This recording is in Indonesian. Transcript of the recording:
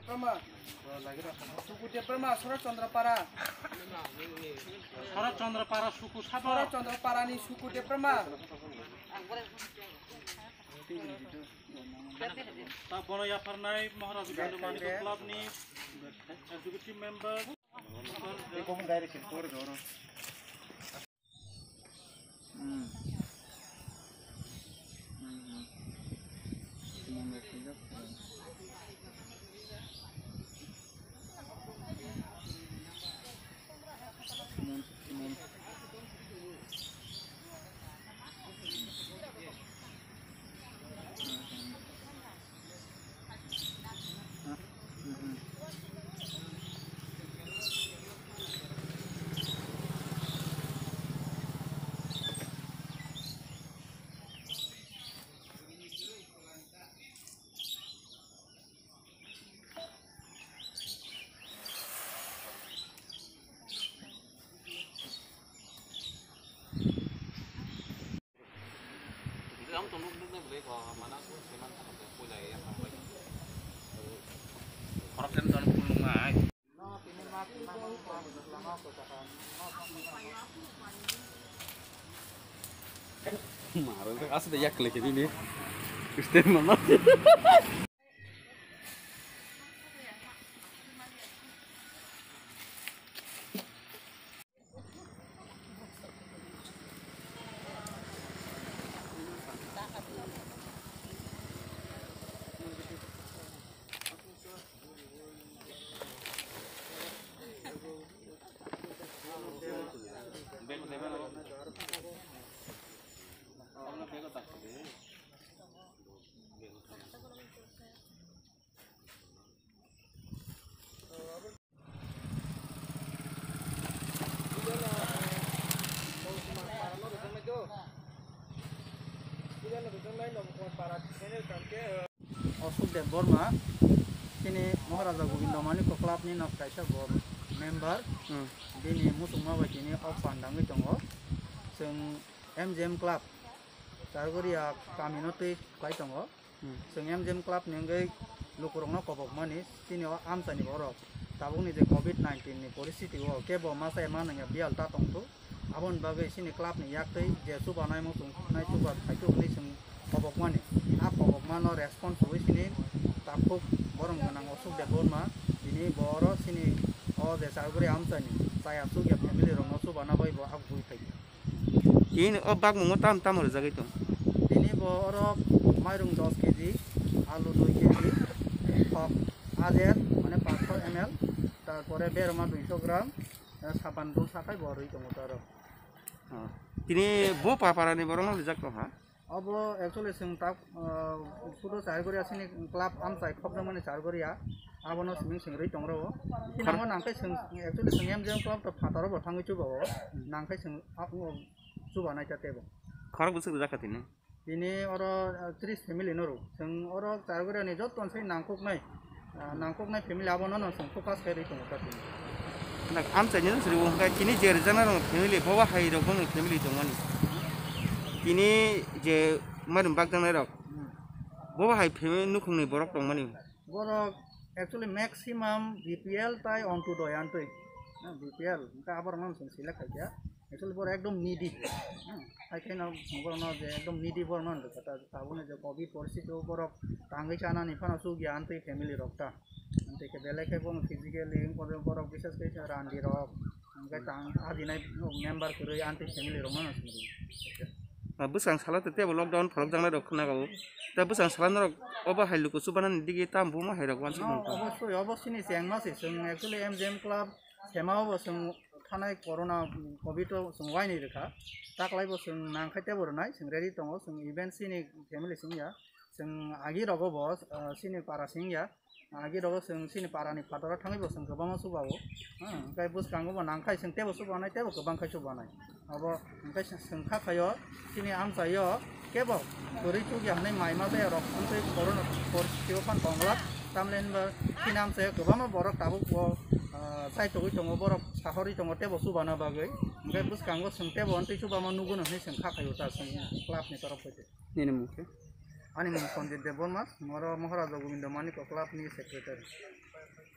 Perma, suku dia Perma, Sorot Chandrapara. Sorot Chandrapara suku siapa? Sorot Chandrapara ni suku dia Perma. Tak boleh ya pernah Maharaj Gandhi Manik Club ni executive member. Kau pun direct keluar orang. Ông tụi nước nó về còn mà nó cũng sẽ mang thằng cái cùi này em không biết. Còn cái con cùi lùng ngài. Mà rồi cái ác sẽ yak lại cái gì nè. Cái mà nó. Asukdev Burma, ini Maharaja Govinda Manik Club ni nak kaisa bor member, ini musungma bajini of pandangi tongo, seng MGM Club, cargori ya kami noti kai tongo, seng MGM Club nengai lukurongna kopok manis, sini amsa ni borok, tabung ni je COVID-19 ni परिस्थिति हो के बो मासा एमान या बियाल ता तंगतो abon bagai sini club ni yaktai je suba nai mo tung nai suba khaitu ni sung kopok mani a kopok mano response hui sini tapuk borong ganang osuk de Burma ini boro sini o de sargori amsa ni saya asuk ya family ro suba na bai bo ak hui thai ini obak mungo tam tam hor jagai to ini boro mairung 10 kg alu 2 kg khok ajer mane 500 ml তারপরে বেরমা 200 গ্রাম সাবান দু সাকাই বড়ই টমেটোর তিনি বো পাপারানি বরং লিজাক তো হা अब एक्चुअली जों ता सुदो चारगरिया सिनि क्लाब आमसाय खबजों माने चारगरिया आबनो सिमिं सिंग्रै दंरो सिनामा नांखाय जों एक्चुअली जों एमजेम क्लाब तो फातारो बथाङै चुबाव नांखाय जों चुबा नायता तेबो खरक बुसु जाखातिने दिनै अर 30 फेमिलि नरो जों अर चारगरिया नि जत तनसै नांखकनाय फेमिलि आबनो न जों फोकास करै दङ ताति ना आमसाय नि सरि वंगाय तिनि जेरजाना रं फेमिलि बवा हाय रं फेमिलि दङनि ini je madam bagdang nerok bawa hai family nukung ni borok tong mani borok actually maximum BPL tai on to doyan tu BPL ka abar non sing sila kaya actually borok ekdom needy hai kaina borok no je ekdom needy borok non kata tabune je covid परिस्थिति borok tangai chana ni phana su gyan tu family rokta ante ke bele ke bong physically borok বিশেষ করে randi rok angkai tang adinai member kuroi anti family rok non sing busang salat te lockdown phorok jangna rok khna gawo ta busang salat rok oba hailu ko subanan digi tam buma hairok wan sung অবশ্যই ni jengma se जों actually MGM club semao bo जों थानाय corona covid जों वाइनि रेखा ताकलाय bo जों नांखायते बरनाय जों रेडी दङ जों इभेन्ट सिनि फेमिलि सिंया जों आगि रगो bo सिनि पारा सिंया आगि रगो जों सिनि पारानि फादरा थाङै bo जों गोबां सुबावो ओमफ्राय बुसखाङो bo नांखाय जों तेबो सुबानाय तेबो गोबां खाय सुबानाय अब ओमफ्राय जों खाखायो सिनि आमसायो केबो गोरै चुगियानै माइमा जाया रक ओमफ्राय corona परिस्थितियाव फान बंगला तामलेनबो सिनामसे गोबां बरक ताबुक bo साइटोगै दङ बरक साहरि दङ तेबो सुबाना बागै ओमफ्राय बुसखाङो जों तेबो अन्थै सुबामा नुगोन होनै जों खाखायो ता जों क्लाबनि तरफनिफ्राय ini mungkin Ani Sanjay Dev Burma, Maharaja Govinda Manik Club ni secretary. Bye.